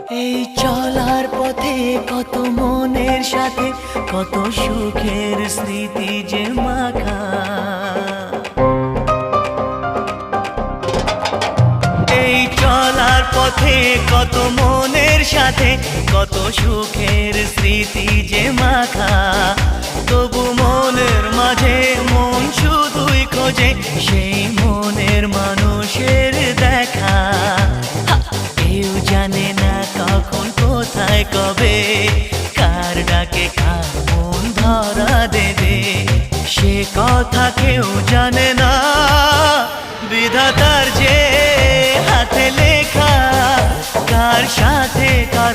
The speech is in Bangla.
এই চলার পথে কত মনের সাথে কত সুখের স্মৃতি যে মাখা। এই চলার পথে কত মনের সাথে কত সুখের স্মৃতি যে মাখা। তবু মনের মাঝে মন শুধুই খোঁজে সেই মনের মানুষের দেখা। কেউ জানে না কখন কোথায় কবে কার ডাকে কার মন ধরা দেবে, সে কথা কেউ জানে না। বিধাতার যে হাতে লেখা কার সাথে কার